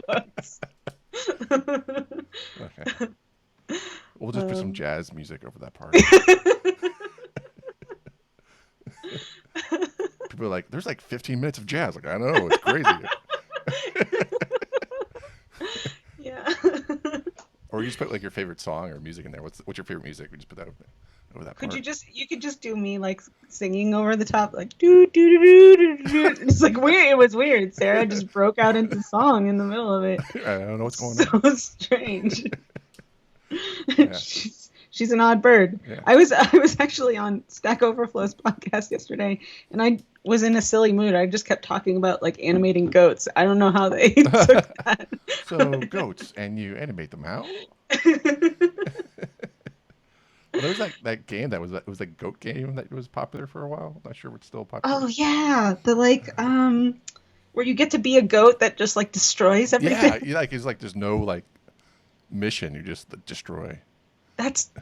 books. Okay. We'll just put some jazz music over that part. People are like, there's like 15 minutes of jazz. Like, I know, it's crazy. Yeah. Or you just put like your favorite song or music in there. What's your favorite music? We just put that over that Could part. you could just do me like singing over the top, like doo doo doo doo doo doo. It's like weird. It was weird. Sarah just broke out into song in the middle of it. I don't know what's going So on. strange. Yeah, She's an odd bird. yeah. I was actually on Stack Overflow's podcast yesterday, and I was in a silly mood. I just kept talking about like animating goats. I don't know how they took that. So goats, and you animate them how? Well, there was that game it was a goat game that was popular for a while. I'm not sure if it's still popular. Oh yeah, the like where you get to be a goat that just like destroys Yeah, everything. you like it's like there's no like mission. You just destroy.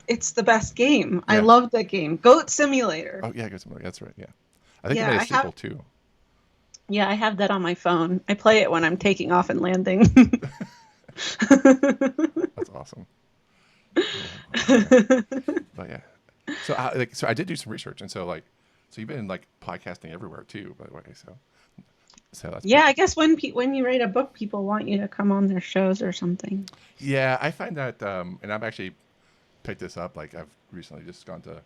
It's the best game. I Yeah. love that game. Goat Simulator. Oh yeah, that's right. Yeah, I think they Yeah, made a I have sequel too. yeah, I have that on my phone. I play it when I'm taking off and landing. That's awesome. Yeah. But yeah, so so I did do some research, and so you've been like podcasting everywhere too, by the way. So that's Yeah, pretty. I guess when you write a book, people want you to come on their shows or something. Yeah, I find that, and I've actually picked this up. Like I've recently just gone to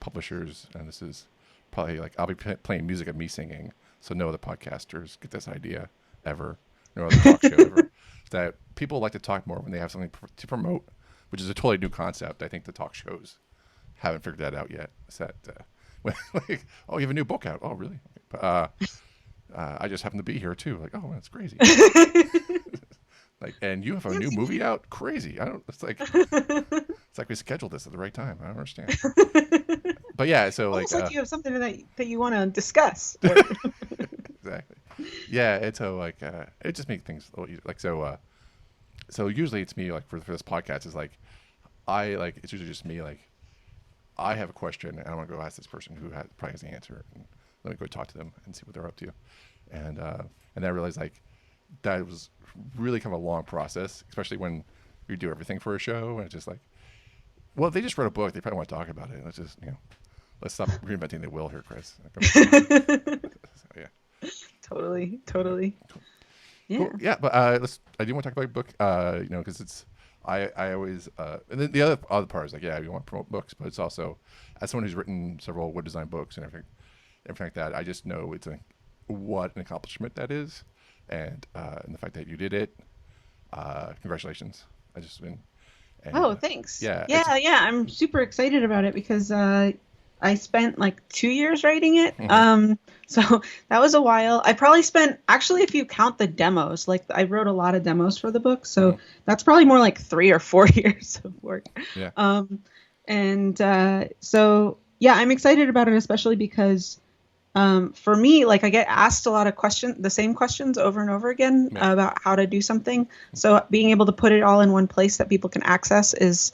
publishers, and this is probably like I'll be playing music of me singing, so no other podcasters get this idea ever, no other talk show ever. That people like to talk more when they have something to promote, which is a totally new concept. I think the talk shows haven't figured that out yet. Is that when, like, oh, you have a new book out? Oh, really? But, I just happen to be here too. Like, oh, that's crazy. Like, and you have a new movie out? Crazy. I don't. It's like we scheduled this at the right time. I don't understand. But yeah, so like Almost like you have something that you want to discuss. exactly. Yeah, it's so like it just makes things a little easier. Like so usually it's me like for this podcast is like I like it's usually just me like I have a question and I want to go ask this person who probably has the answer and let me go talk to them and see what they're up to. And then I realized like that was really kind of a long process, especially when you do everything for a show and it's just like, well, if they just wrote a book, they probably want to talk about it. Let's just let's stop reinventing the wheel here, Chris. So, yeah. Totally. Yeah. Cool. Yeah, but I do want to talk about your book, because it's I always and then the other part is like, yeah, we want to promote books, but it's also as someone who's written several web design books and everything like that, I just know what an accomplishment that is, and the fact that you did it, congratulations. I just been and Oh, thanks. yeah, it's Yeah. I'm super excited about it because I spent like 2 years writing it. mhm, So that was a while. I probably spent, actually, if you count the demos, like I wrote a lot of demos for the book. mhm, So that's probably more like 3 or 4 years of work. yeah, And so, yeah, I'm excited about it, especially because for me, like I get asked a lot of questions, the same questions over and over again yeah, about how to do something. So being able to put it all in one place that people can access is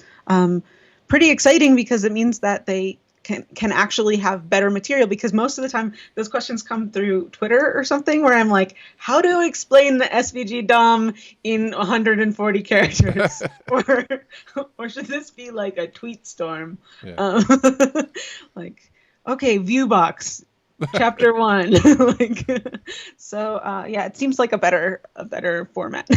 pretty exciting because it means that they can actually have better material, because most of the time those questions come through Twitter or something where I'm like, how to explain the SVG DOM in 140 characters or should this be like a tweet storm? yeah. Um, like, okay, Viewbox chapter 1. Like, so yeah, it seems like a better format.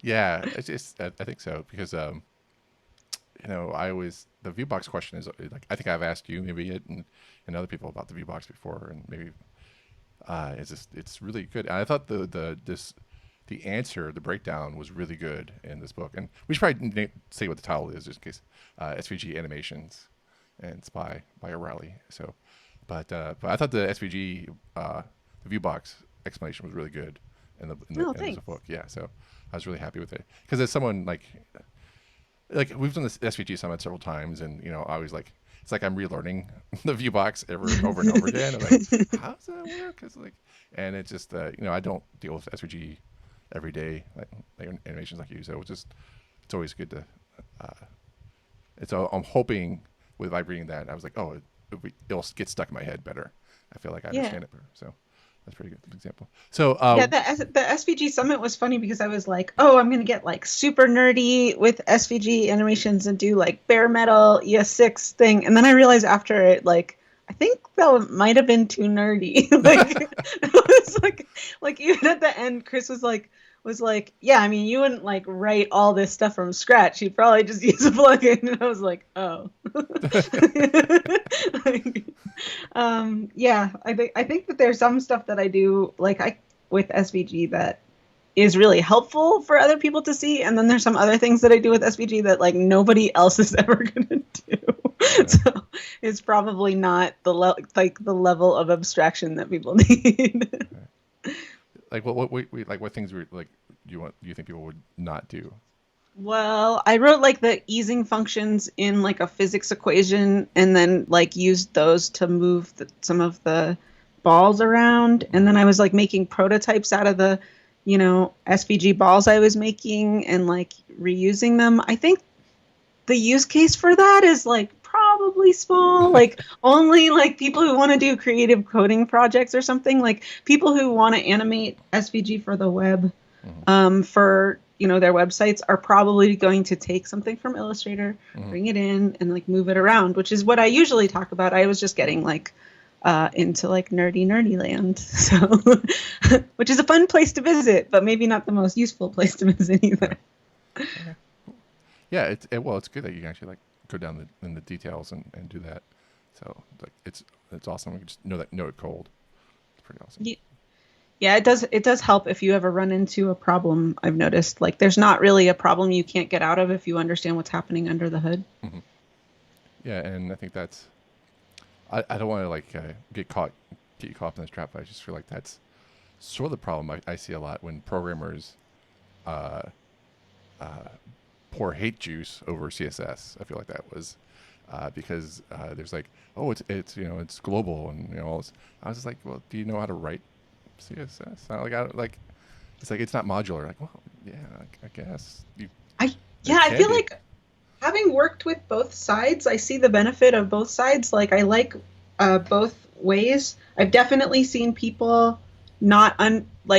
Yeah, it's just I think so because I always the viewbox question is like I think I've asked you maybe it and other people about the viewbox before and maybe it's really good. And I thought the answer, the breakdown was really good in this book. And we should probably say what the title is just in case. SVG Animations, and it's by O'Reilly. So, but I thought the SVG the viewbox explanation was really good Oh, in this thanks. book. Yeah, so I was really happy with it because as someone like we've done this SVG summit several times, and I always like it's like I'm relearning the viewbox over and over again. I'm like, how does that work? It's like, and it's just I don't deal with SVG every day like animations like you, so it's always good to. I'm hoping by reading that I was like, oh, it'll get stuck in my head better. I feel like I Yeah. understand it better. So, That's a pretty good example. So Yeah, the SVG Summit was funny because I was like, oh, I'm gonna get like super nerdy with SVG animations and do like bare metal ES6 thing, and then I realized after it, like, I think that might have been too nerdy. Like, it was like even at the end, Chris was like, yeah, I mean, you wouldn't like write all this stuff from scratch. You'd probably just use a plugin, and I was like, oh. Like, yeah, I think that there's some stuff that I do like I with SVG that is really helpful for other people to see, and then there's some other things that I do with SVG that like nobody else is ever gonna do. yeah. So it's probably not the level of abstraction that people need. Like what things like do you think people would not do? Well, I wrote like the easing functions in like a physics equation and then like used those to move some of the balls around. And then I was like making prototypes out of the, SVG balls I was making and like reusing them. I think the use case for that is like probably small, like only like people who want to do creative coding projects or something, like people who want to animate SVG for the web, for their websites are probably going to take something from Illustrator, bring it in and like move it around, which is what I usually talk about. I was just getting like into like nerdy land, so which is a fun place to visit, but maybe not the most useful place to visit either. Okay. Yeah, it's good that you can actually like go down in the details and do that. So like it's awesome. We can just know it cold. It's pretty awesome. Yeah, it does help if you ever run into a problem. I've noticed like there's not really a problem you can't get out of if you understand what's happening under the hood. Mm-hmm. Yeah, and I think that's I don't want to like get you caught up in this trap, but I just feel like that's sort of the problem I see a lot when programmers pour hate juice over CSS. I feel like that was because there's like, oh, it's it's global and all this. I was just like, well, do you know how to write CSS? It's like it's not modular. Like, well, yeah, I guess. I feel like having worked with both sides, I see the benefit of both sides. Like I like both ways. I've definitely seen people not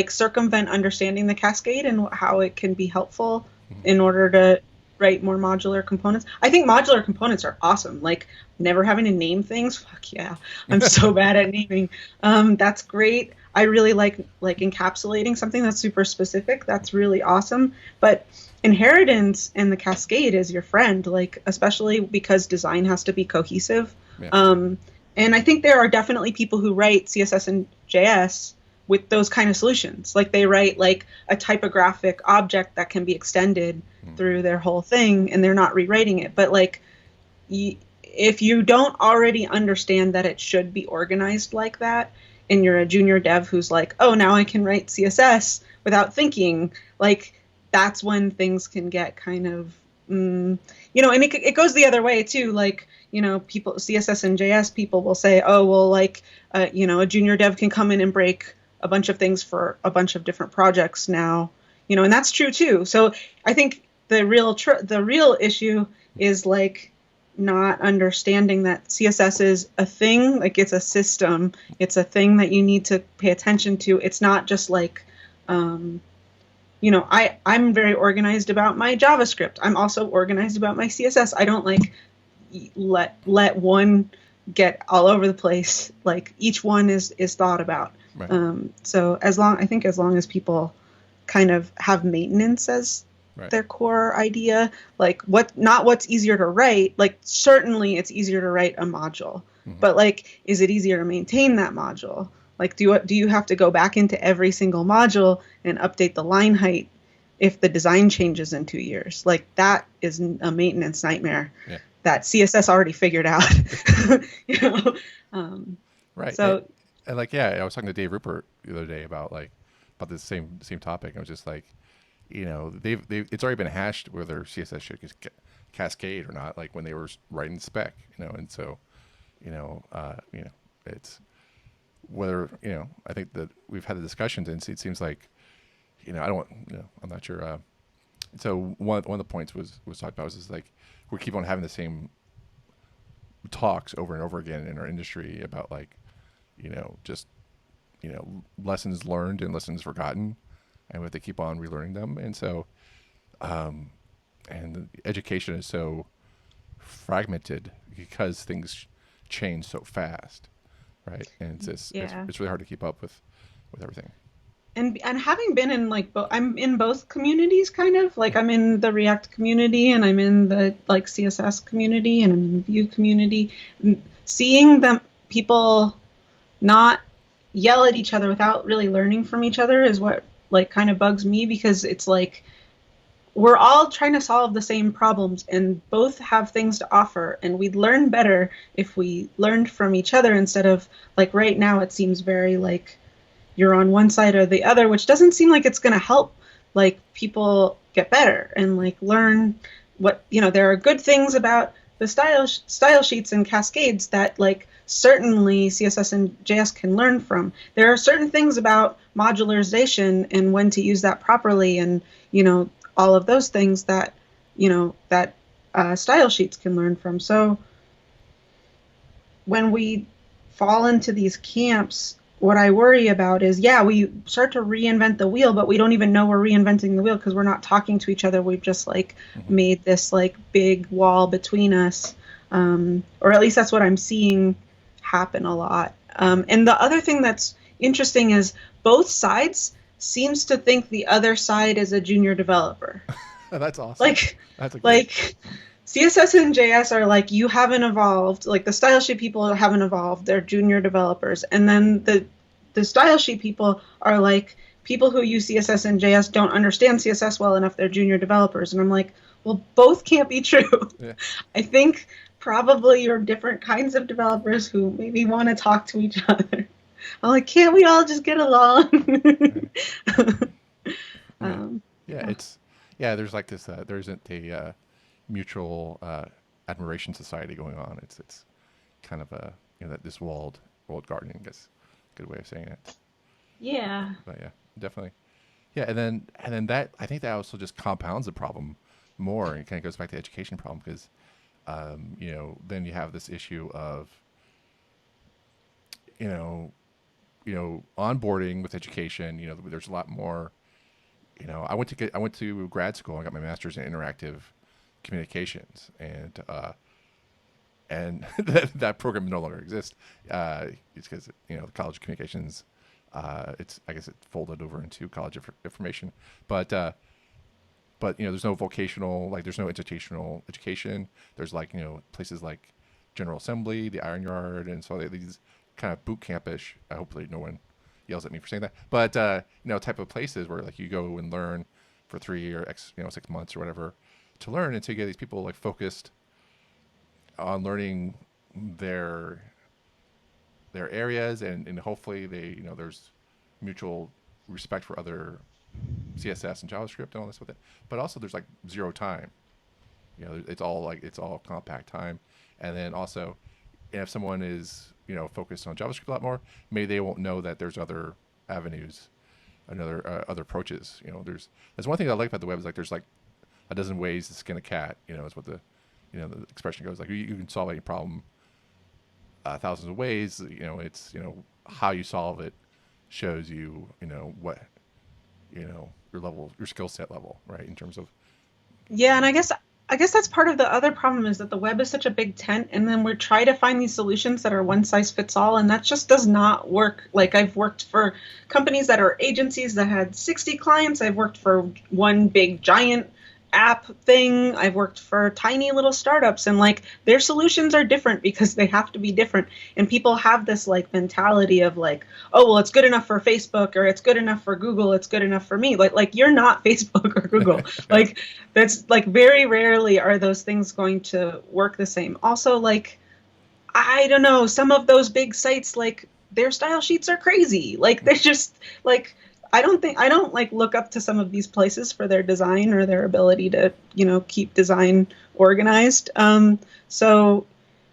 circumvent understanding the cascade and how it can be helpful in order to write more modular components. I think modular components are awesome. Like never having to name things. Fuck yeah. I'm so bad at naming. That's great. I really like encapsulating something that's super specific. That's really awesome. But inheritance and the cascade is your friend, like especially because design has to be cohesive. Yeah. And I think there are definitely people who write CSS and JS with those kind of solutions. Like they write like a typographic object that can be extended through their whole thing and they're not rewriting it. But like if you don't already understand that it should be organized like that, and you're a junior dev who's like, oh, now I can write CSS without thinking, like that's when things can get kind of, and it goes the other way too. Like, people, CSS and JS people will say, oh, well, like, a junior dev can come in and break a bunch of things for a bunch of different projects now, and that's true too. So I think the real issue is like not understanding that CSS is a thing, like it's a system, it's a thing that you need to pay attention to. It's not just like, I'm very organized about my JavaScript. I'm also organized about my CSS. I don't like let one get all over the place. Like each one is thought about. Right. So as long as people kind of have maintenance as their core idea, like what's easier to write, like certainly it's easier to write a module, but like, is it easier to maintain that module? Like, do you have to go back into every single module and update the line height if the design changes in 2 years? Like that is a maintenance nightmare that CSS already figured out. Right. So, and like, I was talking to Dave Rupert the other day about this same topic. I was just like, it's already been hashed whether CSS should cascade or not, like when they were writing spec, and so, it's whether, I think that we've had the discussions and it seems like, I don't want, I'm not sure. So one of the points was talked about was just like, we keep on having the same talks over and over again in our industry about like, just lessons learned and lessons forgotten, and we have to keep on relearning them. And so, and education is so fragmented because things change so fast, right? And it's really hard to keep up with everything. And having been in like I'm in both communities, kind of like I'm in the React community and I'm in the like CSS community and I'm in the Vue community. Seeing them people not yell at each other without really learning from each other is what like kind of bugs me, because it's like we're all trying to solve the same problems and both have things to offer, and we'd learn better if we learned from each other instead of like right now it seems very like you're on one side or the other, which doesn't seem like it's going to help like people get better and like learn what, there are good things about the style sheets and cascades that like certainly CSS and JS can learn from. There are certain things about modularization and when to use that properly and, all of those things that, that style sheets can learn from. So when we fall into these camps, what I worry about is, we start to reinvent the wheel, but we don't even know we're reinventing the wheel because we're not talking to each other. We've just like made this like big wall between us, or at least that's what I'm seeing happen a lot. And the other thing that's interesting is both sides seems to think the other side is a junior developer. That's awesome. Like CSS and JS are like, you haven't evolved. Like the style sheet people haven't evolved. They're junior developers. And then the style sheet people are like, people who use CSS and JS don't understand CSS well enough. They're junior developers. And I'm like, well, both can't be true. Yeah. I think probably you're different kinds of developers who maybe want to talk to each other. I'm like, can't we all just get along? There's like this, there isn't a mutual admiration society going on. It's kind of a that this walled gardening, I guess, a good way of saying it. Yeah. But yeah, definitely. Yeah, and then that, I think that also just compounds the problem more, and it kind of goes back to the education problem because then you have this issue of onboarding with education. There's a lot more. I went to grad school and got my master's in interactive communications, and that program no longer exists. It's because the College of Communications, I guess it folded over into College of Information, but there's no vocational, like there's no institutional education. There's like places like General Assembly, the Iron Yard, and so these kind of boot campish. Hopefully no one yells at me for saying that, but type of places where like you go and learn for 3 or 6 months or whatever to learn, and to get these people like focused on learning their areas, and hopefully they there's mutual respect for other CSS and JavaScript and all this with it, but also there's like zero time. It's all compact time, and then also if someone is focused on JavaScript a lot more, maybe they won't know that there's other avenues, other approaches. There's one thing I like about the web is like there's like a dozen ways to skin a cat. Is what the the expression goes. Like you can solve any problem thousands of ways. It's how you solve it shows you what your level, your skill set level, right, in terms of. Yeah, and I guess that's part of the other problem is that the web is such a big tent, and then we're trying to find these solutions that are one size fits all, and that just does not work. Like I've worked for companies that are agencies that had 60 clients. I've worked for one big giant app thing. I've worked for tiny little startups, and like their solutions are different because they have to be different. And people have this like mentality of like, oh, well, it's good enough for Facebook, or it's good enough for Google, it's good enough for me. Like you're not Facebook or Google. Like that's like very rarely are those things going to work the same. Also, like, I don't know, some of those big sites, like their style sheets are crazy. Like they're just like, I don't like look up to some of these places for their design or their ability to, keep design organized. So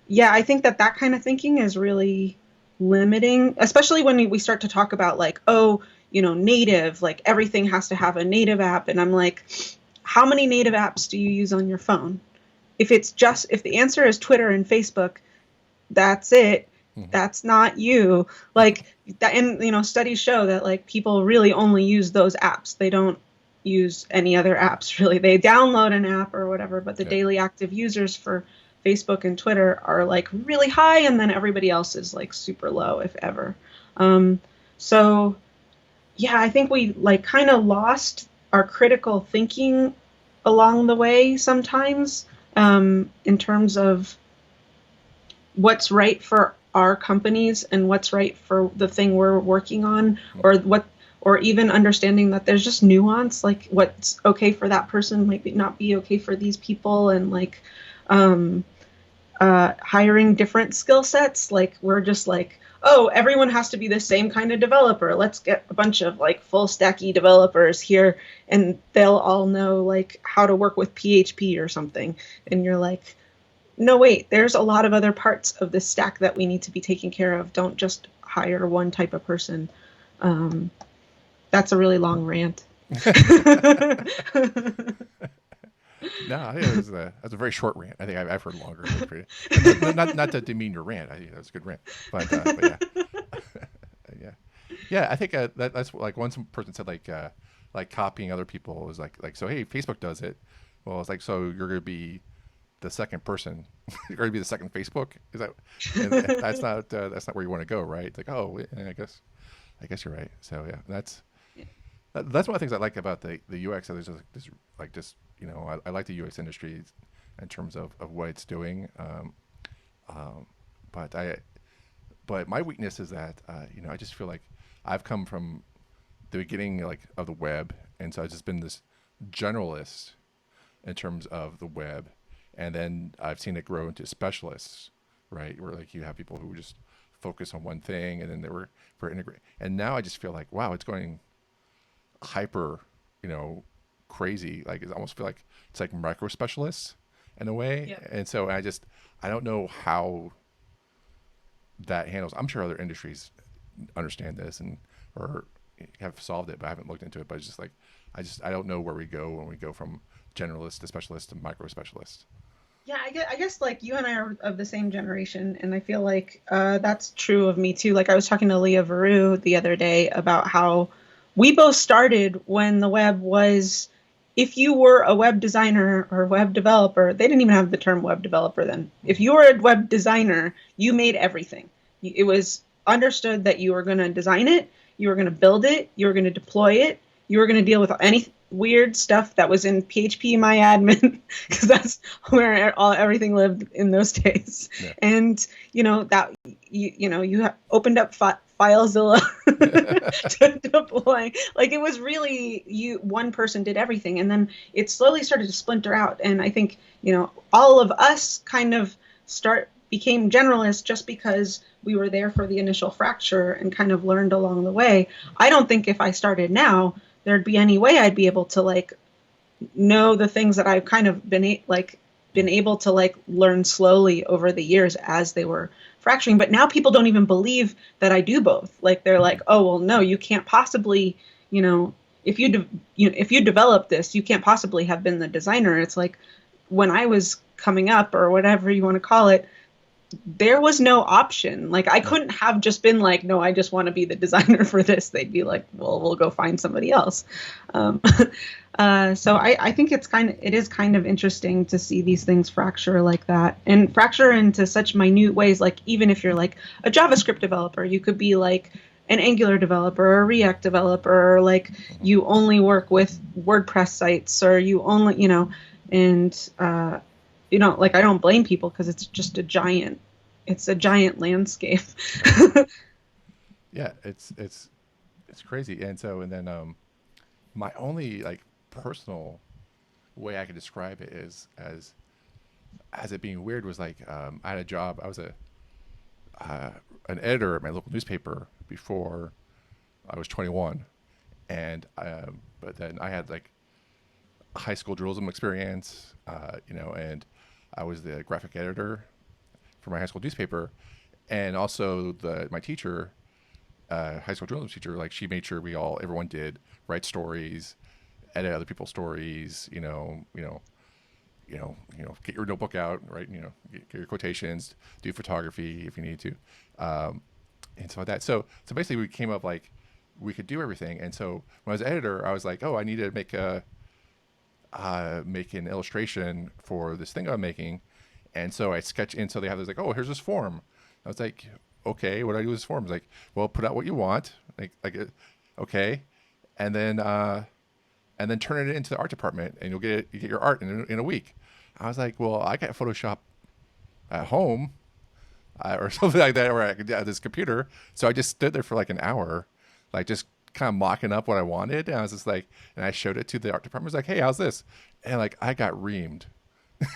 yeah, I think that kind of thinking is really limiting, especially when we start to talk about like, native, like everything has to have a native app. And I'm like, how many native apps do you use on your phone? If the answer is Twitter and Facebook, that's it. That's not you. Like that, and studies show that like people really only use those apps. They don't use any other apps really. They download an app or whatever, but the daily active users for Facebook and Twitter are like really high, and then everybody else is like super low, if ever. So yeah, I think we like kind of lost our critical thinking along the way sometimes, in terms of what's right for our companies and what's right for the thing we're working on, or even understanding that there's just nuance, like what's okay for that person might not be okay for these people, and like hiring different skill sets. Like we're just like, oh, everyone has to be the same kind of developer. Let's get a bunch of like full stacky developers here, and they'll all know like how to work with PHP or something. And you're like, no, wait, there's a lot of other parts of this stack that we need to be taking care of. Don't just hire one type of person. That's a really long rant. No, I think that's a very short rant. I think I've heard longer. Not to demean your rant. I think that's a good rant. But yeah. Yeah. Yeah, I think that's like one person said like copying other people is like so hey, Facebook does it. Well, it's like so you're going to be the second person. You're going to be the second Facebook. Is that? That's not where you want to go, right? It's like oh, I guess you're right. So yeah, that's one of the things I like about the UX. So there's this like just I like the UX industry in terms of what it's doing. But my weakness is that I just feel like I've come from the beginning like of the web, and so I've just been this generalist in terms of the web, and then I've seen it grow into specialists, right? Where like you have people who just focus on one thing, and then they were for integrate, and now I just feel like wow, it's going hyper, crazy. Like I almost feel like it's like micro specialists in a way, Yeah. and so I don't know how that handles. I'm sure other industries understand this or have solved it, but I haven't looked into it. But it's just like I don't know where we go when we go from generalist to specialist to micro specialist. Yeah, I guess like you and I are of the same generation, and I feel like that's true of me too. Like I was talking to Leah Veru the other day about how we both started when the web was, if you were a web designer or web developer, they didn't even have the term web developer then. If you were a web designer, you made everything. It was understood that you were going to design it, you were going to build it, you were going to deploy it, you were going to deal with any weird stuff that was in PHP MyAdmin, because that's where everything lived in those days. Yeah. And that you opened up FileZilla to deploy. Like it was really one person did everything, and then it slowly started to splinter out. And I think all of us kind of became generalists just because we were there for the initial fracture and kind of learned along the way. I don't think if I started now, there'd be any way I'd be able to like know the things that I've kind of been able to like learn slowly over the years as they were fracturing. But now people don't even believe that I do both. Like they're like, oh well, no, you can't possibly, if you develop this, you can't possibly have been the designer. It's like when I was coming up or whatever you want to call it, there was no option. Like I couldn't have just been like, no, I just want to be the designer for this. They'd be like, well, we'll go find somebody else. So I think it is kind of interesting to see these things fracture like that, and fracture into such minute ways. Like even if you're like a JavaScript developer, you could be like an Angular developer or a React developer, or like you only work with WordPress sites, or you only, and like I don't blame people because it's just a giant landscape. Yeah, it's crazy. And then my only like personal way I could describe it is as it being weird was like I had a job. I was an editor at my local newspaper before I was 21, and but then I had like high school journalism experience, and I was the graphic editor for my high school newspaper, and also my teacher, high school journalism teacher, like she made sure everyone did write stories, edit other people's stories, get your notebook out, right? Get your quotations, do photography if you need to, and so that. So basically, we came up like we could do everything. And so when I was editor, I was like, oh, I need to make an illustration for this thing I'm making, and so I sketch in. So they have this like, oh, here's this form. I was like, okay, what do I do with this form? It's like, well, put out what you want, okay, and then turn it into the art department, and you get your art in a week. I was like, well, I got Photoshop at home, or something like that, or I could have this computer. So I just stood there for like an hour, like just kind of mocking up what I wanted. And I was just like, and I showed it to the art department. I was like, hey, how's this? And like, I got reamed.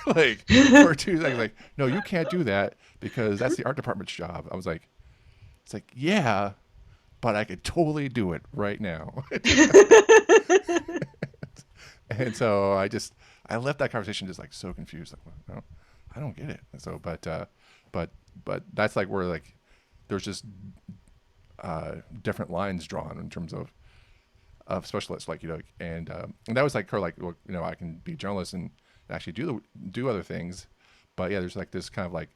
Like for 2 seconds, like, no, you can't do that because that's the art department's job. I was like, it's like, yeah, but I could totally do it right now. And so I left that conversation just like so confused. Like, well, no, I don't get it. And so, but that's like where like there's just different lines drawn in terms of specialists, like, and that was like her, like, well, I can be a journalist and actually do other things, but yeah, there's like this kind of like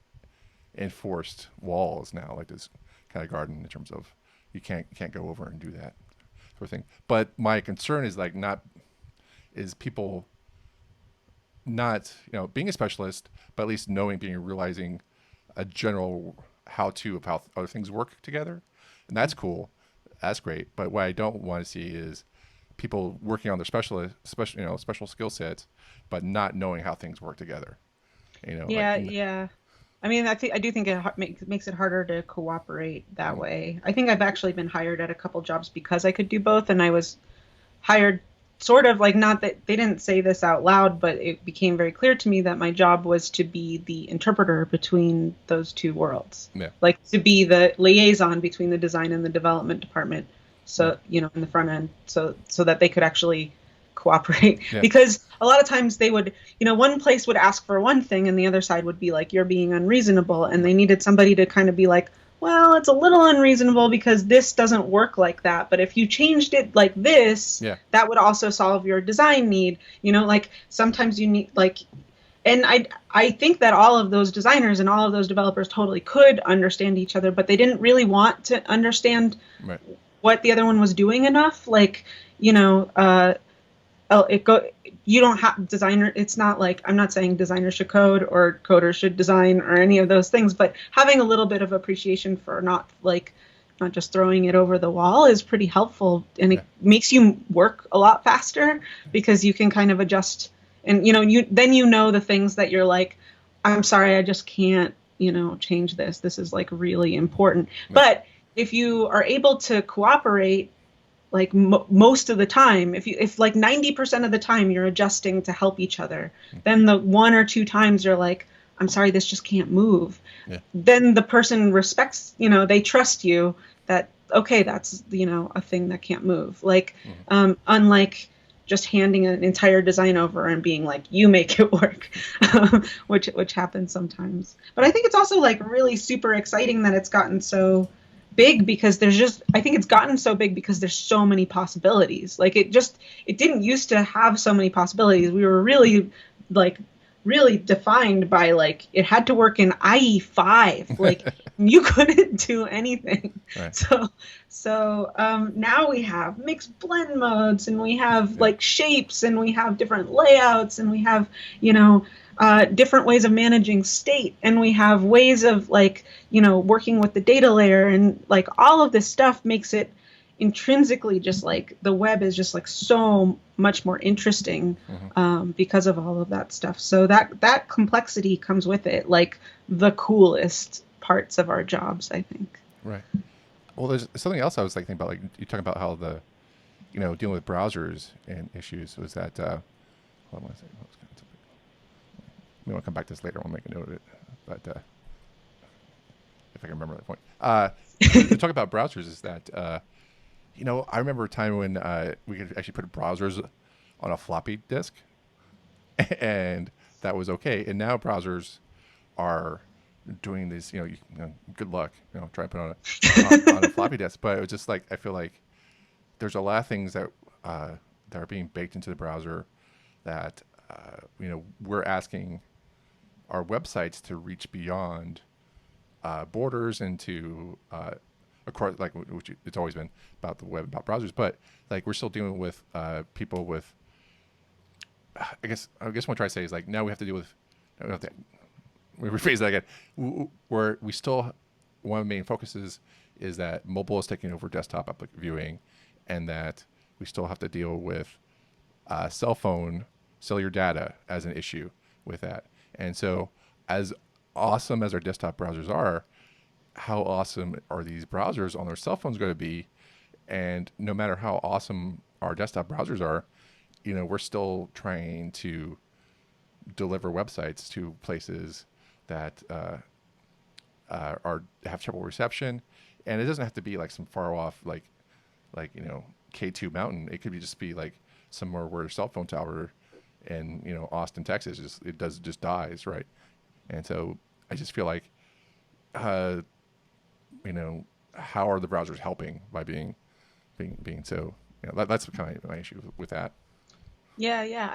enforced walls now, like this kind of garden in terms of you can't go over and do that sort of thing. But my concern is like is people not being a specialist, but at least realizing a general how-to of how other things work together, and that's cool, that's great. But what I don't want to see is people working on their special skill sets, but not knowing how things work together. Yeah, yeah. I mean, I do think it makes it harder to cooperate that way. I think I've actually been hired at a couple jobs because I could do both, and I was hired sort of like, not that they didn't say this out loud, but it became very clear to me that my job was to be the interpreter between those two worlds. Yeah. Like to be the liaison between the design and the development department. So, in the front end, so that they could actually cooperate. Yeah. Because a lot of times they would, one place would ask for one thing and the other side would be like, you're being unreasonable. And they needed somebody to kind of be like, well, it's a little unreasonable because this doesn't work like that. But if you changed it like this, that would also solve your design need. Like sometimes you need and I think that all of those designers and all of those developers totally could understand each other, but they didn't really want to understand what the other one was doing enough. Like, you don't have designer. It's not like, I'm not saying designers should code or coders should design or any of those things, but having a little bit of appreciation for not just throwing it over the wall is pretty helpful. And it makes you work a lot faster because you can kind of adjust and, then the things that you're like, I'm sorry, I just can't, change this. This is like really important. But if you are able to cooperate, like most of the time, if like 90% of the time you're adjusting to help each other, then the 1 or 2 times you're like, I'm sorry, this just can't move. Yeah. Then the person respects, they trust you that, okay, that's, a thing that can't move. Like, unlike just handing an entire design over and being like, you make it work, which happens sometimes. But I think it's also like really super exciting that it's gotten so big because I think it's gotten so big because there's so many possibilities. Like it didn't used to have so many possibilities. We were really defined by like, it had to work in IE5. Like you couldn't do anything. Right. So now we have mixed blend modes and we have like shapes and we have different layouts and we have, different ways of managing state, and we have ways of working with the data layer, and like all of this stuff makes it intrinsically just like the web is just like so much more interesting because of all of that stuff. So that complexity comes with it, like the coolest parts of our jobs, I think. Right. Well, there's something else I was thinking about, like you talking about how the, dealing with browsers and issues was that, hold on one second. We want to come back to this later. I'll make a note of it. But if I can remember that point. The talk about browsers is that, I remember a time when we could actually put browsers on a floppy disk, and that was okay. And now browsers are doing this, good luck, try to put on a floppy disk. But it was just like, I feel like there's a lot of things that are being baked into the browser that we're asking our websites to reach beyond borders and to, of course, like which it's always been about the web, about browsers, but like we're still dealing with people with. I guess what I'm trying to say is like now we have to deal with. We rephrase that again. Where we still one of the main focuses is that mobile is taking over desktop viewing, and that we still have to deal with cellular data as an issue with that. And so, as awesome as our desktop browsers are, how awesome are these browsers on their cell phones going to be? And no matter how awesome our desktop browsers are, we're still trying to deliver websites to places that have trouble reception, and it doesn't have to be like some far off like K2 mountain. It could just be like somewhere where a cell phone tower in Austin, Texas just dies, right? And so I just feel like how are the browsers helping by being so that's kind of my issue with that. Yeah.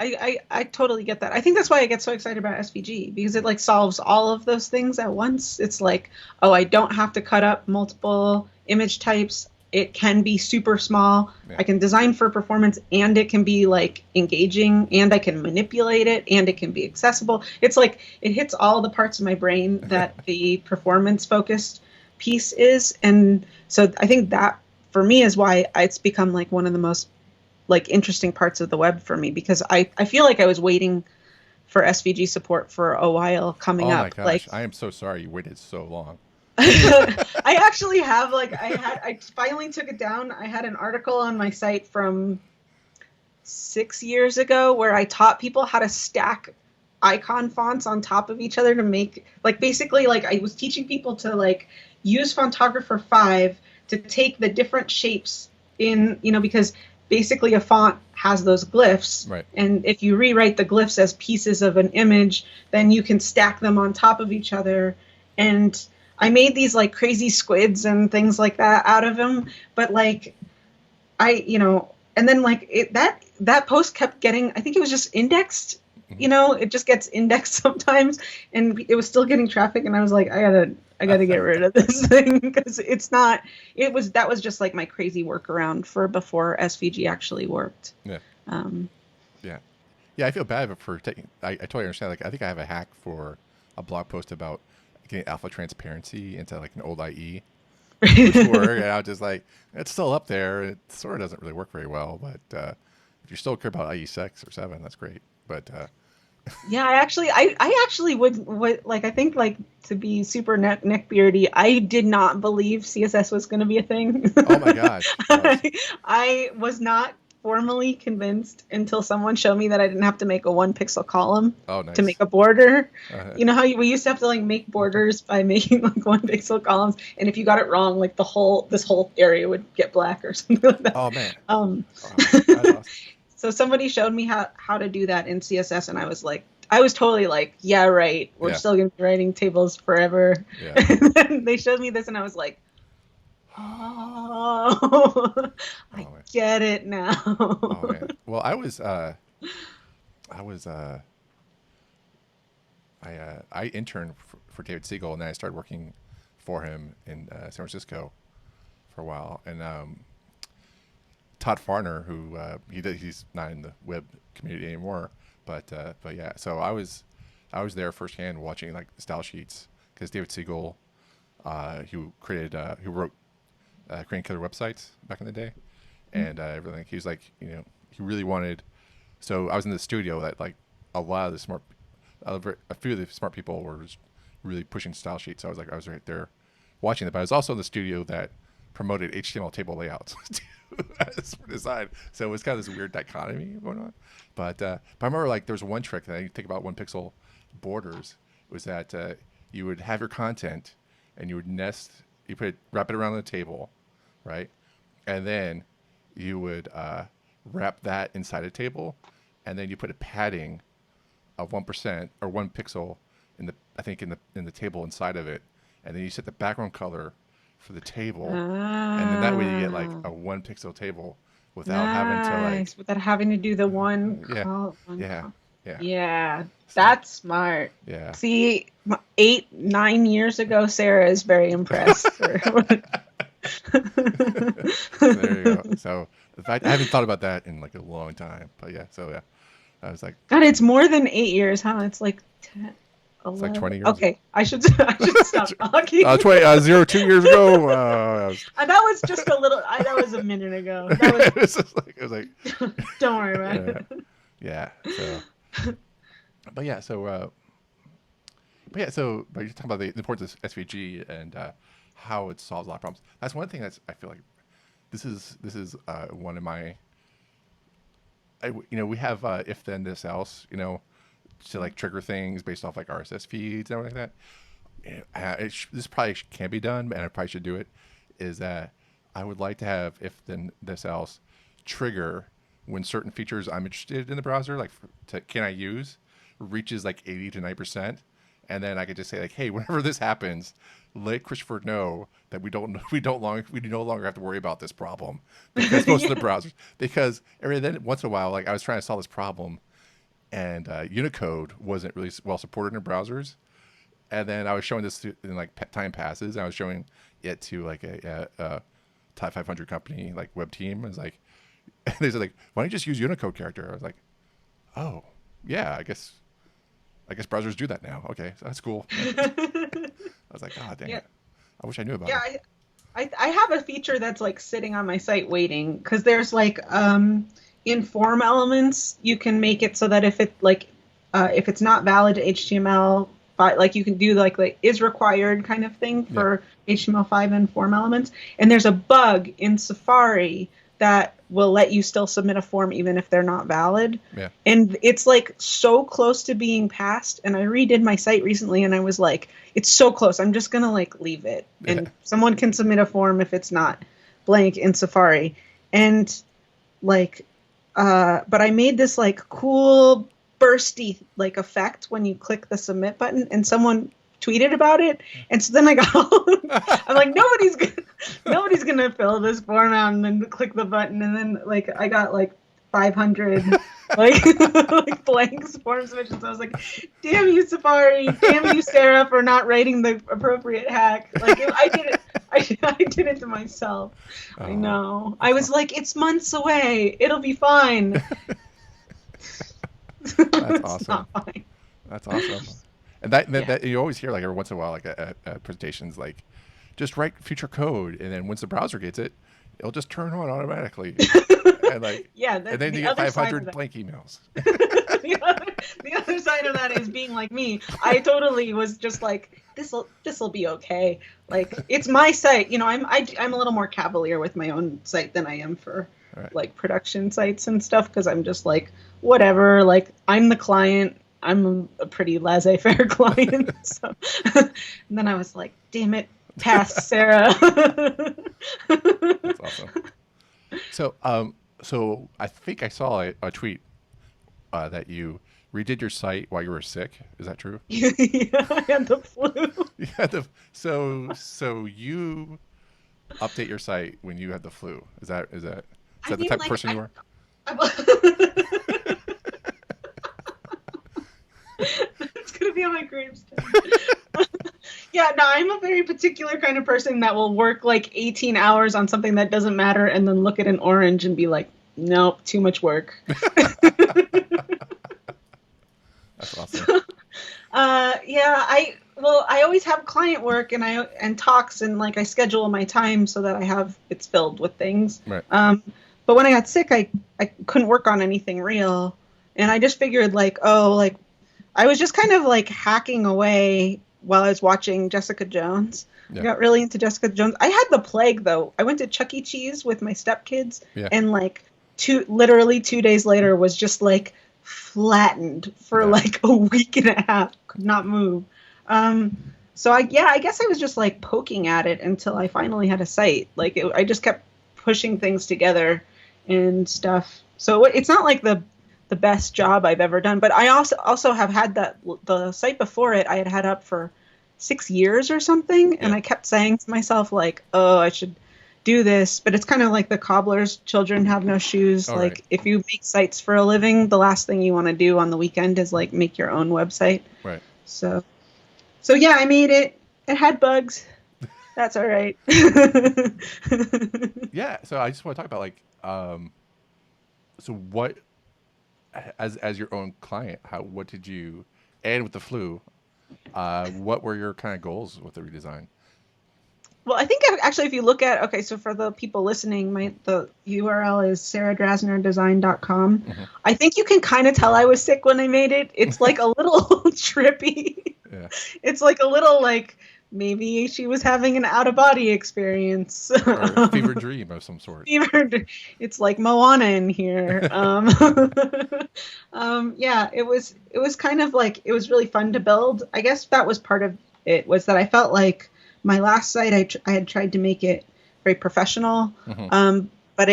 I totally get that. I think that's why I get so excited about SVG, because it like solves all of those things at once. It's like, oh, I don't have to cut up multiple image types. It can be super small. Yeah. I can design for performance, and it can be like engaging, and I can manipulate it, and it can be accessible. It's like it hits all the parts of my brain that the performance focused piece is. And so I think that for me is why it's become like one of the most like interesting parts of the web for me, because I feel like I was waiting for SVG support for a while coming up. Oh my gosh, like, I am so sorry you waited so long. I actually have I finally took it down. I had an article on my site from 6 years ago where I taught people how to stack icon fonts on top of each other to make basically I was teaching people to use Fontographer 5 to take the different shapes in, because basically a font has those glyphs, right? And if you rewrite the glyphs as pieces of an image, then you can stack them on top of each other. And I made these crazy squids and things like that out of them. But and then that post kept getting, I think it was just indexed, it just gets indexed sometimes, and it was still getting traffic. And I was like, I gotta get rid of this thing, because that was just my crazy workaround for before SVG actually worked. Yeah. Yeah. I feel bad for taking. I totally understand. I think I have a hack for a blog post about getting alpha transparency into an old IE, which worked. And I was just it's still up there. It sort of doesn't really work very well, but if you still care about IE 6 or 7, that's great. But yeah, I actually would I think to be super neckbeardy, I did not believe CSS was going to be a thing. Oh my gosh. I was not formally convinced until someone showed me that I didn't have to make a 1 pixel column to make a border. You know how we used to have to make borders by making 1 pixel columns, and if you got it wrong, this whole area would get black or something like that. Oh man. That's awesome. So somebody showed me how to do that in CSS, and I was totally yeah, right. We're still going to be writing tables forever. Yeah. And then they showed me this, and I was like, oh, I get it now. Oh man. Well, I interned for David Siegel, and then I started working for him in San Francisco for a while, and Todd Farner, who he's not in the web community anymore, but yeah. So I was there firsthand watching style sheets, because David Siegel, who wrote Creating Killer Websites back in the day, and everything. He was he really wanted. So I was in the studio that a lot of a few of the smart people were really pushing style sheets. So I was right there watching it, but I was also in the studio that promoted HTML table layouts for design. So it was kind of this weird dichotomy going on. But I remember there was one trick that I think about 1 pixel borders, was that you would have your content and you would wrap it around the table, right? And then you would wrap that inside a table, and then you put a padding of 1% or 1 pixel in the table inside of it, and then you set the background color for the table, and then that way you get a 1 pixel table without having to without having to do the one. Yeah. Yeah. Yeah, So, that's smart. yeah. See, 8, 9 years ago, Sarah is very impressed. So there you go. So in fact, I haven't thought about that in like a long time. But yeah, so yeah, I was like, God, it's more than 8 years, huh? It's like 10, it's like 11. 20 years. Okay, I should stop talking. 2 years ago. That was just a little. That was a minute ago. That was. It was like, Don't worry about yeah, it. yeah. So, but yeah, but you're talking about the importance of SVG and how it solves a lot of problems. That's one thing I feel like this is one of my. We have if then this else, to like trigger things based off like RSS feeds and everything like that. This probably can be done, and I probably should do it. Is that I would like to have if then this else trigger when certain features I'm interested in the browser, like can I use, reaches like 80 to 90%, and then I could just say like, hey, whenever this happens, let Christopher know that we no longer have to worry about this problem because most of the browsers, because then once in a while, like I was trying to solve this problem, and Unicode wasn't really well supported in browsers, and then I was showing this in like time passes, and I was showing it to like a top 500 company like web team. I was like, and they said like, why don't you just use Unicode character? I was like, oh yeah, I guess browsers do that now. Okay, so that's cool. I was like, God dang it. I wish I knew about it. I have a feature that's like sitting on my site waiting, because there's like in form elements you can make it so that if it's not valid to HTML, but like you can do like is required kind of thing for HTML5 and form elements. And there's a bug in Safari that will let you still submit a form even if they're not valid. Yeah. And it's like so close to being passed. And I redid my site recently and I was like, it's so close. I'm just going to like leave it. And someone can submit a form if it's not blank in Safari. And like, but I made this like cool bursty like effect when you click the submit button, and someone tweeted about it. And so then I got I'm like, nobody's gonna fill this form out and then click the button. And then like I got like 500 like blank form submissions. I was like, damn you, Safari, damn you, Sarah, for not writing the appropriate hack. Like I did it to myself. Oh, I know. I was like, it's months away, it'll be fine. That's awesome. That's awesome. And that you always hear like every once in a while, like at presentations, like just write future code, and then once the browser gets it, it'll just turn on automatically. And like and then you get 500 blank emails. the other side of that is being like me. I totally was just like, this'll be okay. Like it's my site, I'm a little more cavalier with my own site than I am for like production sites and stuff, because I'm just like, whatever, like I'm the client. I'm a pretty laissez-faire client. So and then I was like, damn it, pass, Sarah. That's awesome. So I think I saw a tweet that you redid your site while you were sick. Is that true? Yeah, I had the flu. So you update your site when you had the flu. Is that the type of person you are? It's gonna be on my gravestone. Yeah, no, I'm a very particular kind of person that will work like 18 hours on something that doesn't matter and then look at an orange and be like, nope, too much work. That's awesome. I always have client work and talks, and like I schedule my time so that it's filled with things. Right. But when I got sick, I couldn't work on anything real, and I just figured like, I was just kind of like hacking away while I was watching Jessica Jones. Yeah. I got really into Jessica Jones. I had the plague though. I went to Chuck E. Cheese with my stepkids, and like literally 2 days later was just like flattened for like a week and a half. Could not move. So I guess I was just like poking at it until I finally had a site. Like I just kept pushing things together and stuff. So it's not like the best job I've ever done, but I also have had the site before it I had up for 6 years or something, and I kept saying to myself like, oh, I should do this, but it's kind of like the cobbler's children have no shoes. All Like right. if you make sites for a living, the last thing you want to do on the weekend is like make your own website. Right. So yeah, I made it. It had bugs. That's all right. Yeah. So I just want to talk about like, so what, as your own client, what did you, and with the flu, what were your kind of goals with the redesign? Well, I think actually, if you look at, okay, so for the people listening, the URL is sarahdrasnerdesign.com. Mm-hmm. I think you can kind of tell I was sick when I made it. It's like a little trippy. Yeah. It's like a little like maybe she was having an out of body experience. Or a fever dream of some sort. It's like Moana in here. Yeah, it was kind of like, it was really fun to build. I guess that was part of it, was that I felt like my last site, I had tried to make it very professional, Mm-hmm. but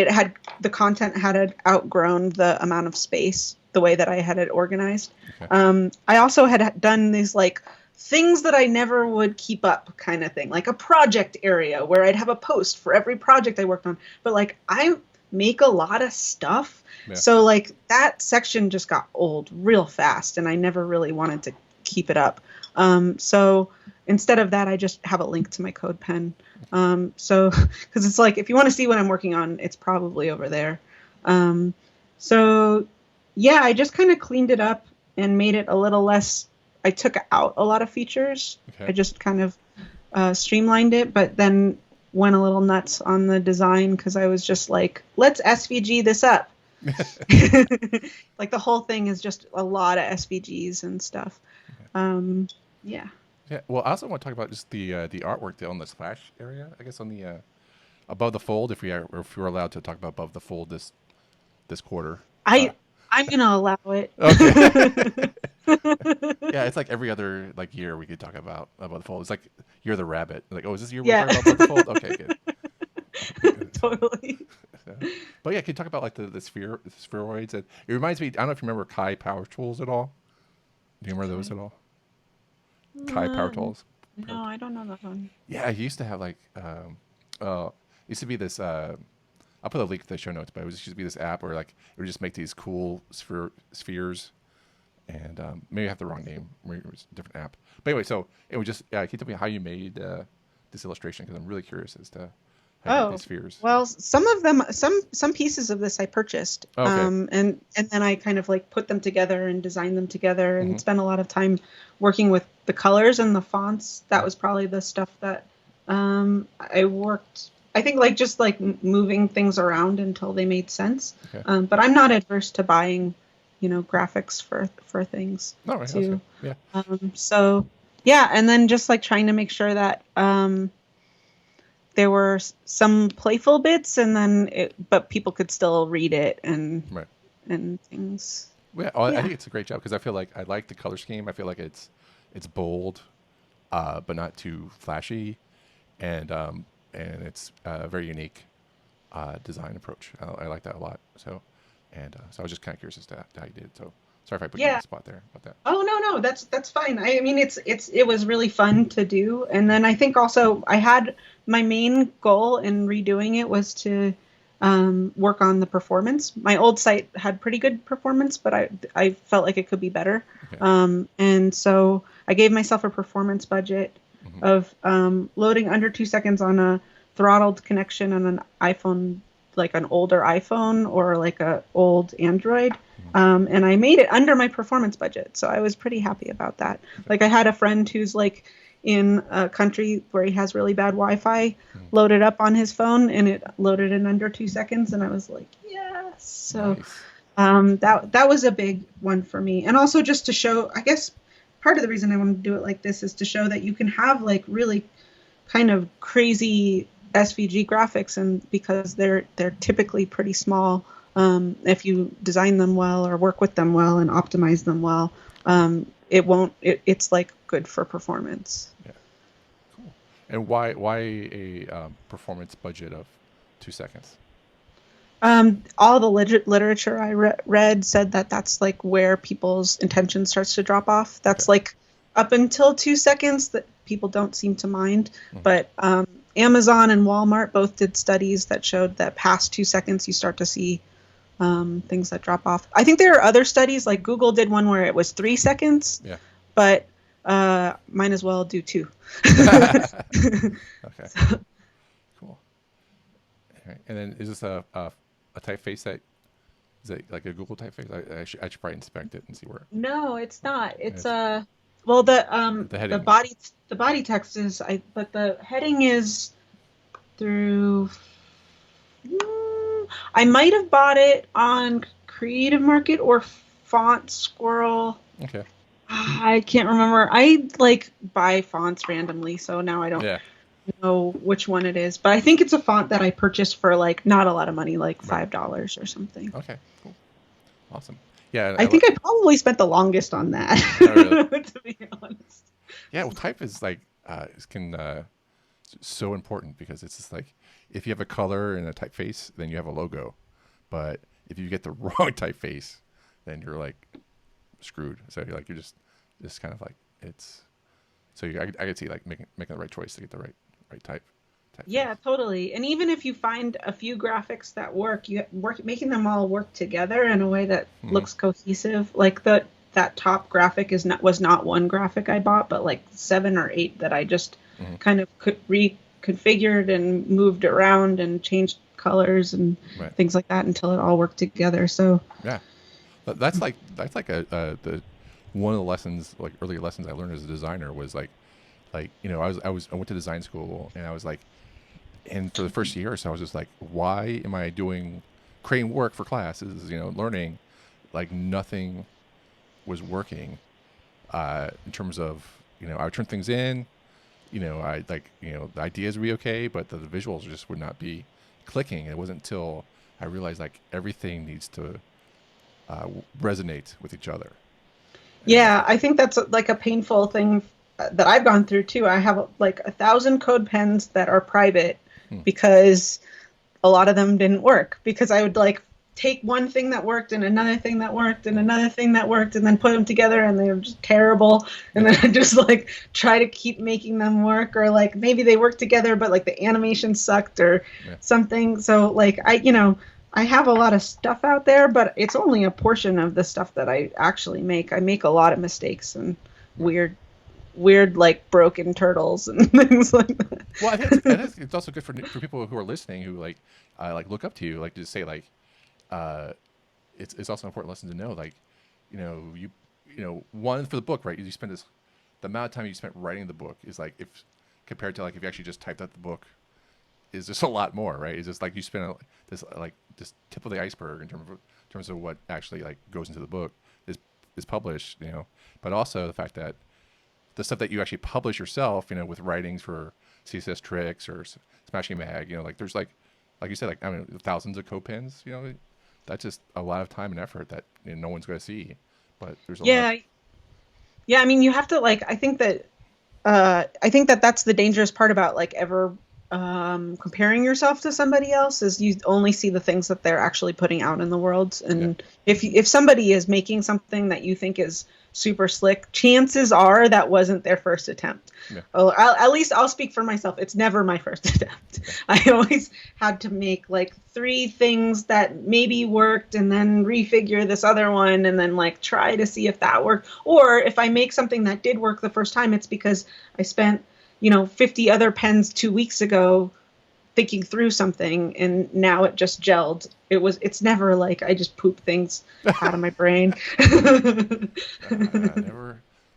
the content had outgrown the amount of space, the way that I had it organized. Okay. I also had done these like things that I never would keep up kind of thing, like a project area where I'd have a post for every project I worked on. But like I make a lot of stuff. Yeah. So like that section just got old real fast and I never really wanted to keep it up. So instead of that, I just have a link to my code pen. So, because it's like, if you want to see what I'm working on, it's probably over there. So yeah, I just kind of cleaned it up and made it a little less, I took out a lot of features. Okay. I just kind of streamlined it, but then went a little nuts on the design because I was just like, let's SVG this up. Like the whole thing is just a lot of SVGs and stuff. Yeah. Yeah. Well, I also want to talk about just the artwork on the splash area. I guess on the above the fold, if we're allowed to talk about above the fold this quarter. I'm gonna allow it. Okay. Yeah, it's like every other like year we could talk about above the fold. It's like you're the rabbit. Like, oh, is this year we're talking about above the fold? Okay, good. Totally. But yeah, can you talk about like the spheroids? It reminds me. I don't know if you remember Kai Power Tools at all. Do you remember those at all? Kai Power Tools. No, I don't know that one. Yeah, he used to have like, used to be this. I'll put a link to the show notes, but it used to be this app where like it would just make these cool spheres, and maybe I have the wrong name. Maybe it was a different app. But anyway, so it would just can you tell me how you made this illustration, because I'm really curious as to how you made these spheres. Well, some of them, some pieces of this I purchased, Okay. and then I kind of like put them together and designed them together, and spent a lot of time working with the colors and the fonts. That was probably the stuff that I worked. I think like just like moving things around until they made sense. Okay. But I'm not adverse to buying, graphics for things All right. too. Yeah. So yeah, and then just like trying to make sure that there were some playful bits, and then but people could still read it and Right. and things. Yeah, I think it's a great job, because I feel like I like the color scheme. I feel like it's bold, but not too flashy, and it's a very unique design approach. I like that a lot. So I was just kind of curious as to how you did it. So sorry if I put you on the spot there about that. Oh no, that's fine. I mean, it was really fun to do, and then I think also I had my main goal in redoing it was to work on the performance. My old site had pretty good performance, but I felt like it could be better. Okay. And so I gave myself a performance budget of loading under 2 seconds on a throttled connection on an iPhone, like an older iPhone or like a old Android. And I made it under my performance budget. So I was pretty happy about that. Like I had a friend who's like in a country where he has really bad Wi-Fi, loaded up on his phone, and it loaded in under 2 seconds. And I was like, yes. So nice. That was a big one for me. And also just to show, I guess part of the reason I wanted to do it like this is to show that you can have like really kind of crazy SVG graphics, and because they're typically pretty small, if you design them well or work with them well and optimize them well, it's like good for performance. Yeah. Cool. And why a performance budget of 2 seconds? All the literature I read said that that's like where people's attention starts to drop off. That's like up until 2 seconds that people don't seem to mind. But Amazon and Walmart both did studies that showed that past 2 seconds you start to see things that drop off. I think there are other studies, like Google did one where it was 3 seconds, Yeah. but might as well do 2. Okay. Cool. All right. And then is this a typeface that is it like a Google typeface? I should probably inspect it and see where. No, it's not. It's well, the heading. the body text is but the heading is through. I might have bought it on Creative Market or Font Squirrel. Okay. I can't remember. I like buy fonts randomly, so now I don't know which one it is. But I think it's a font that I purchased for like not a lot of money, like $5 or something. Okay, cool. Awesome. Yeah. I think I probably spent the longest on that. Oh, really? To be honest. Yeah, well, type is like so important because it's just like if you have a color and a typeface, then you have a logo. But if you get the wrong typeface, then you're like screwed. So you're just kind of like it's. So I could see like making the right choice to get the right type. Yeah, totally. And even if you find a few graphics that work, making them all work together in a way that looks cohesive. Like that top graphic was not one graphic I bought, but like 7 or 8 that I just kind of reconfigured and moved around and changed colors and things like that until it all worked together. So yeah, that's like the one of the lessons, like early lessons I learned as a designer was like I went to design school and I was like, and for the first year or so I was just like, why am I creating work for classes, learning, like nothing was working in terms of, I would turn things in, I like, the ideas would be okay, but the visuals just would not be clicking. It wasn't until I realized like everything needs to resonate with each other. Yeah, I think that's like a painful thing that I've gone through too. I have like 1,000 code pens that are private because a lot of them didn't work, because I would like take one thing that worked and another thing that worked and another thing that worked and then put them together and they were just terrible. And then I just like try to keep making them work, or like maybe they work together but like the animation sucked or something. So like I have a lot of stuff out there, but it's only a portion of the stuff that I actually make. I make a lot of mistakes and weird like broken turtles and things like that. Well, I think it's also good for people who are listening who like look up to you, like just say like it's also an important lesson to know, like one for the book, right? You spend the amount of time you spent writing the book is like, if compared to like if you actually just typed out the book, is just a lot more, right? It's just like you spend this tip of the iceberg in terms of what actually like goes into the book is published, but also the fact that the stuff that you actually publish yourself, with writings for CSS-Tricks or Smashing Mag, like there's like you said, like thousands of code pens, that's just a lot of time and effort that no one's going to see, but there's a lot. Yeah. I mean, you have to like. I think that that's the dangerous part about like ever comparing yourself to somebody else, is you only see the things that they're actually putting out in the world. And if somebody is making something that you think is super slick, chances are that wasn't their first attempt. Well, at least I'll speak for myself. It's never my first attempt. I always had to make like 3 things that maybe worked and then refigure this other one and then like try to see if that worked. Or if I make something that did work the first time, it's because I spent 50 other pens 2 weeks ago thinking through something and now it just gelled. It's never like I just poop things out of my brain.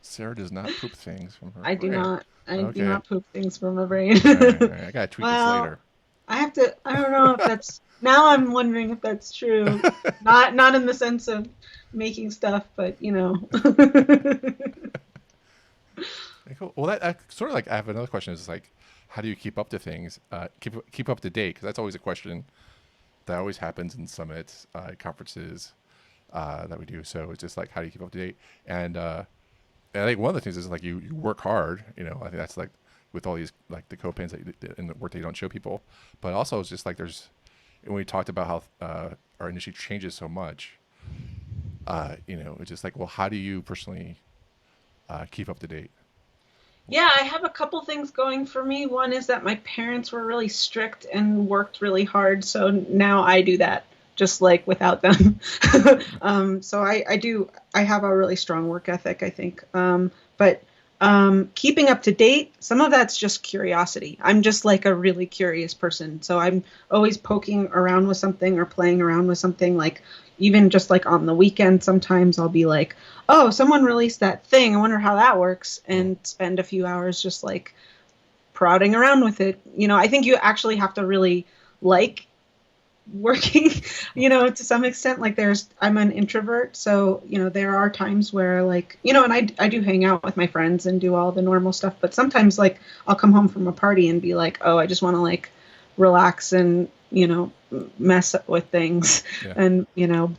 Sarah does not poop things from her brain. I do not. I Okay. do not poop things from my brain. All right. I gotta tweet this later. I don't know if that's, now I'm wondering if that's true. Not in the sense of making stuff, but Cool. Well, that sort of like, I have another question is like, how do you keep up to things, keep up to date? Because that's always a question that always happens in summits, conferences that we do. So it's just like, how do you keep up to date? And I think one of the things is like you work hard. I think that's like with all these like the code pens and the work that you don't show people. But also it's just like when we talked about how our industry changes so much, it's just like, well, how do you personally keep up to date? Yeah, I have a couple things going for me. One is that my parents were really strict and worked really hard, so now I do that just like without them. So I have a really strong work ethic, I think. But keeping up to date, some of that's just curiosity. I'm just like a really curious person, so I'm always poking around with something or playing around with something. Like even just like on the weekend, sometimes I'll be like, oh, someone released that thing. I wonder how that works, and spend a few hours just like prodding around with it. I think you actually have to really like working, to some extent. Like I'm an introvert, so, there are times where like, and I do hang out with my friends and do all the normal stuff, but sometimes like I'll come home from a party and be like, oh, I just want to like relax and, mess with things and,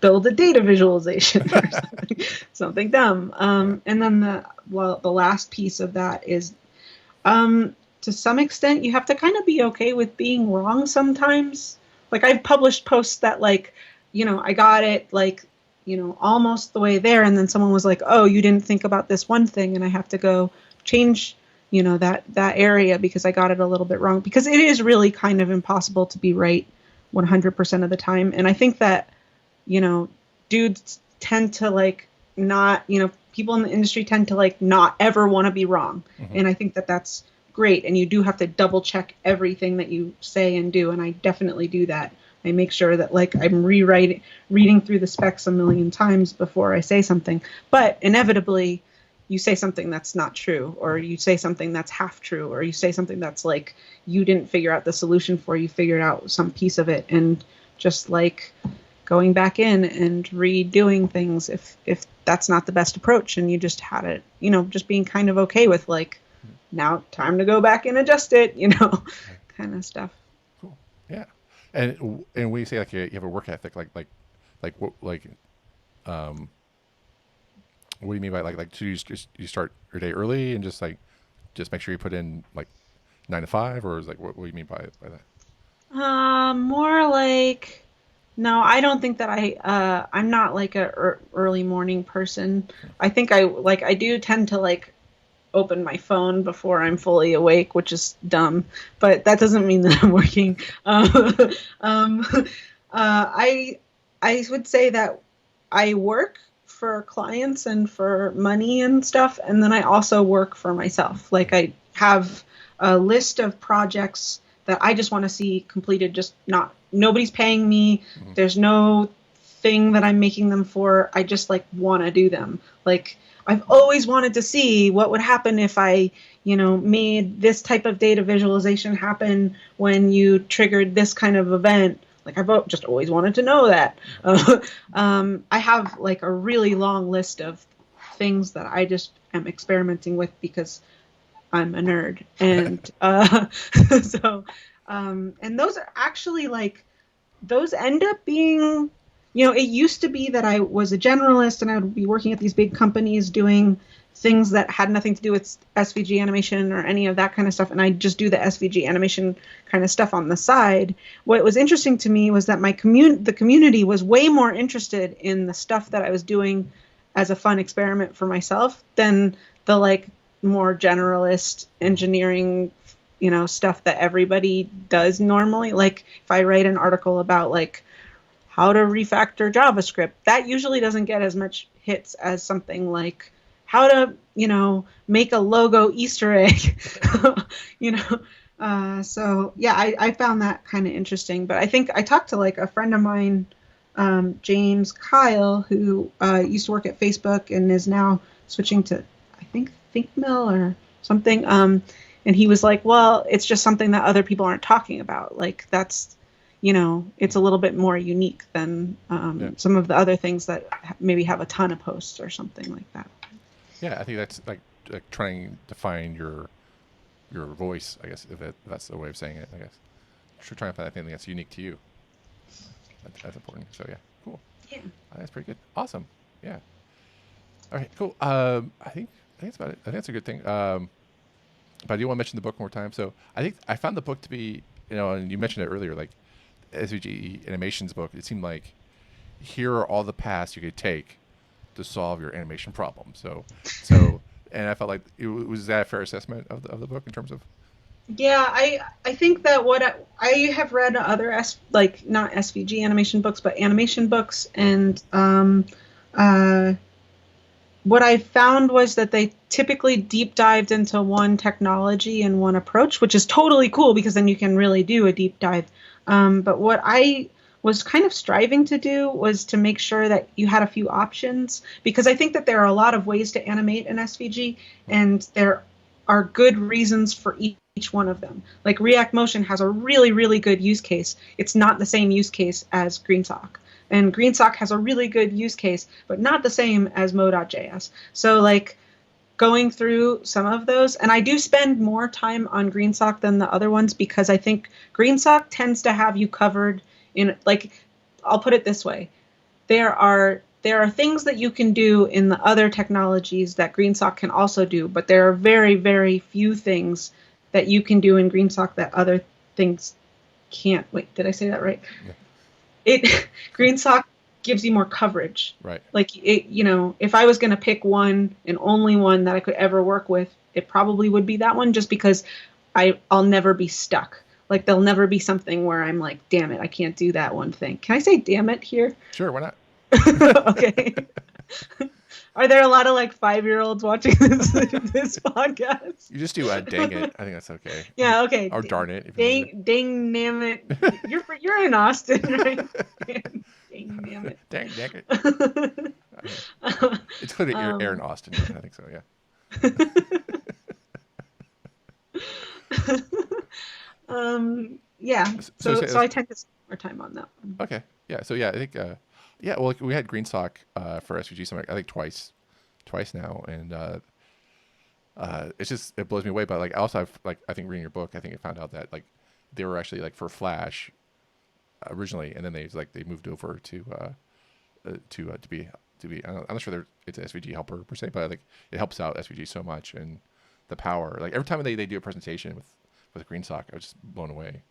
build a data visualization or something dumb. And then the last piece of that is, to some extent, you have to kind of be okay with being wrong sometimes. Like I've published posts that like, I got it like, almost the way there. And then someone was like, oh, you didn't think about this one thing. And I have to go change, that area because I got it a little bit wrong, because it is really kind of impossible to be right 100% of the time. And I think that, dudes tend to like not, people in the industry tend to like not ever want to be wrong. Mm-hmm. And I think that that's great. And you do have to double check everything that you say and do. And I definitely do that. I make sure that like I'm reading through the specs a million times before I say something. But inevitably, you say something that's not true, or you say something that's half true, or you say something that's like you didn't figure out the solution for, you figured out some piece of it, and just like going back in and redoing things if that's not the best approach, and you just had it, just being kind of okay with like, now time to go back and adjust it, kind of stuff. Cool. Yeah. And when you say like you have a work ethic, what do you mean by like you start your day early and just make sure you put in like 9 to 5, or is like what do you mean by that? More like, no, I don't think that I'm not like a early morning person. I think I do tend to like open my phone before I'm fully awake, which is dumb, but that doesn't mean that I'm working. I would say that I work for clients and for money and stuff, and then I also work for myself. Like I have a list of projects that I just want to see completed. Just nobody's paying me. Mm-hmm. There's no thing that I'm making them for. I just like want to do them. Like I've always wanted to see what would happen if I, made this type of data visualization happen when you triggered this kind of event. Like I've just always wanted to know that. I have like a really long list of things that I just am experimenting with because I'm a nerd. And and those are actually like, those end up being, it used to be that I was a generalist and I would be working at these big companies doing things that had nothing to do with SVG animation or any of that kind of stuff. And I just do the SVG animation kind of stuff on the side. What was interesting to me was that the community was way more interested in the stuff that I was doing as a fun experiment for myself than the like more generalist engineering, stuff that everybody does normally. Like if I write an article about like how to refactor JavaScript, that usually doesn't get as much hits as something like how to, make a logo Easter egg, So yeah, I found that kind of interesting. But I think I talked to like a friend of mine, James Kyle, who used to work at Facebook and is now switching to, I think, ThinkMill or something. And he was like, well, it's just something that other people aren't talking about. Like that's, it's a little bit more unique than some of the other things that maybe have a ton of posts or something like that. Yeah, I think that's like trying to find your voice, I guess, if that's the way of saying it, I guess. Trying to find that thing that's unique to you. That's important. So yeah, cool. Yeah. That's pretty good. Awesome. Yeah. All right, cool. I think that's about it. I think that's a good thing. But I do want to mention the book one more time. So I think I found the book to be, and you mentioned it earlier, like SVG Animations book. It seemed like here are all the paths you could take to solve your animation problem. So And I felt like was that a fair assessment of the book in terms of. Yeah, I think that what I have read other like not SVG animation books, but animation books, and uh, what I found was that they typically deep dived into one technology and one approach, which is totally cool because then you can really do a deep dive. But what I was kind of striving to do was to make sure that you had a few options, because I think that there are a lot of ways to animate an SVG, and there are good reasons for each one of them. Like React Motion has a really, really good use case. It's not the same use case as GreenSock. And GreenSock has a really good use case, but not the same as Mo.js. So like going through some of those, and I do spend more time on GreenSock than the other ones because I think GreenSock tends to have you covered in, like, I'll put it this way. There are things that you can do in the other technologies that GreenSock can also do, but there are very, very few things that you can do in GreenSock that other things can't. Wait, did I say that right? Yeah. GreenSock gives you more coverage. Right. Like if I was going to pick one and only one that I could ever work with, it probably would be that one, just because I'll never be stuck. Like there'll never be something where I'm like, damn it, I can't do that one thing. Can I say damn it here? Sure, why not? Okay. Are there a lot of like 5-year-olds watching this podcast? You just do dang it. I think that's okay. Yeah, okay. Or darn it. Dang damn it. You're in Austin, right? Dang damn it. Dang it. It's clear that you're in Austin. I think so, yeah. Yeah. So I tend to spend more time on that one. Okay. Yeah. So yeah, I think well, we had GreenSock for SVG Summit, I think twice now, and it blows me away. But like also, I think reading your book, I think I found out that like they were actually like for Flash originally, and then they moved over to be I'm not sure it's an SVG helper per se, but I think it helps out SVG so much, and the power. Like every time they do a presentation with GreenSock, I was just blown away.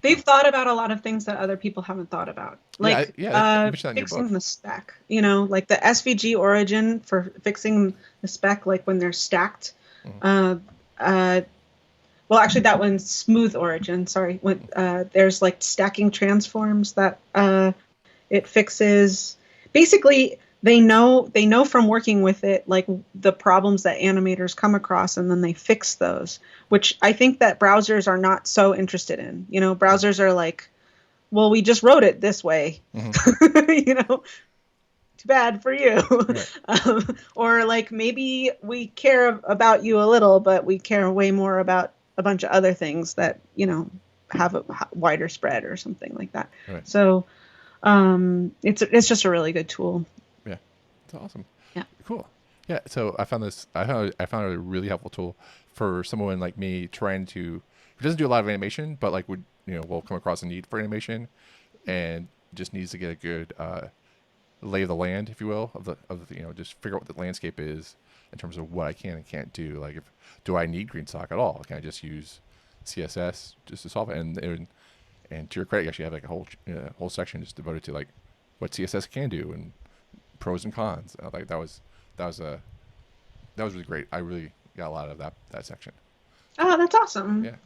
They've thought about a lot of things that other people haven't thought about, like fixing the spec. Like the SVG origin for fixing the spec, like when they're stacked. Mm-hmm. Well, actually, that one's smooth origin. Sorry, when there's like stacking transforms that it fixes. Basically, they know from working with it, like the problems that animators come across, and then they fix those, which I think that browsers are not so interested in. Browsers are like, well, we just wrote it this way. Mm-hmm. Too bad for you. Right. Or like maybe we care about you a little, but we care way more about a bunch of other things that, have a wider spread or something like that. Right. So it's just a really good tool. That's awesome. Yeah. Cool. Yeah. So I found it a really helpful tool for someone like me who doesn't do a lot of animation, but like will come across a need for animation, and just needs to get a good lay of the land, if you will, of the just figure out what the landscape is in terms of what I can and can't do. Like, do I need GreenSock at all? Can I just use CSS just to solve it? And to your credit, you actually have like a whole section just devoted to like what CSS can do and pros and cons. Like that was really great. I really got a lot of that section. Oh, that's awesome. Yeah.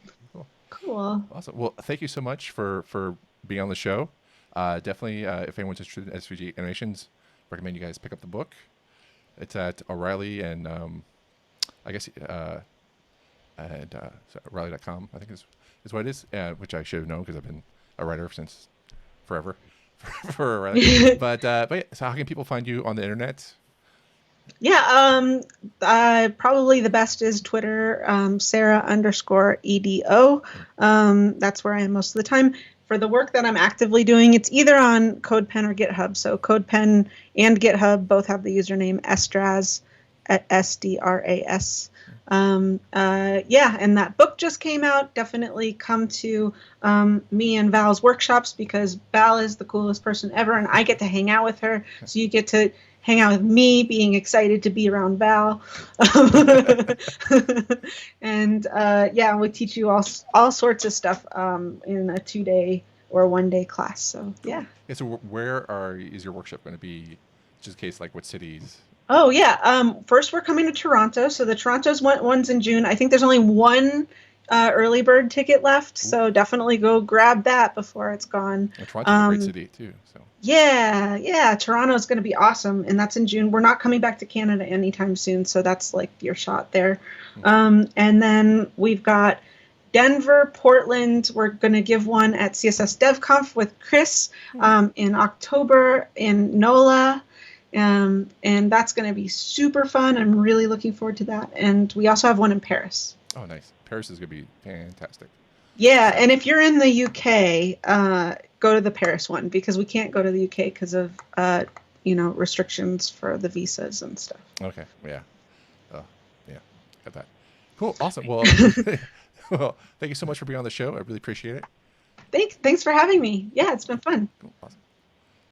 Cool. Awesome. Well, thank you so much for being on the show. Definitely, if anyone's interested in SVG Animations, recommend you guys pick up the book. It's at O'Reilly and I guess O'Reilly.com, I think is what it is, which I should have known because I've been a writer since forever. For O'Reilly. But yeah, so how can people find you on the internet? Yeah, probably the best is Twitter, Sarah_EDO. That's where I am most of the time. For the work that I'm actively doing, it's either on CodePen or GitHub. So CodePen and GitHub both have the username Sdras at SDRAS. Yeah, and that book just came out. Definitely come to me and Val's workshops, because Val is the coolest person ever, and I get to hang out with her. So you get to hang out with me, being excited to be around Val. And yeah, we teach you all sorts of stuff in a 2-day or 1-day class. So yeah. So where is your workshop going to be? Just in case, like what cities? Oh yeah. First we're coming to Toronto, so the Toronto's one's in June. I think there's only one early bird ticket left, Ooh. so definitely go grab that before it's gone. And Toronto's a great city too. So Yeah, Toronto's going to be awesome, and that's in June. We're not coming back to Canada anytime soon, so that's like your shot there. And then we've got Denver, Portland. We're going to give one at CSS Dev Conf with Chris in October in NOLA. And that's going to be super fun. I'm really looking forward to that. And we also have one in Paris. oh, nice. Paris is gonna be fantastic. Yeah, and if you're in the UK, go to the Paris one because we can't go to the UK because of restrictions for the visas and stuff. Okay. Yeah. Yeah. Got that. Cool. Awesome. Well, well, thank you so much for being on the show. I really appreciate it. Thanks for having me. Yeah, it's been fun. Cool. Awesome.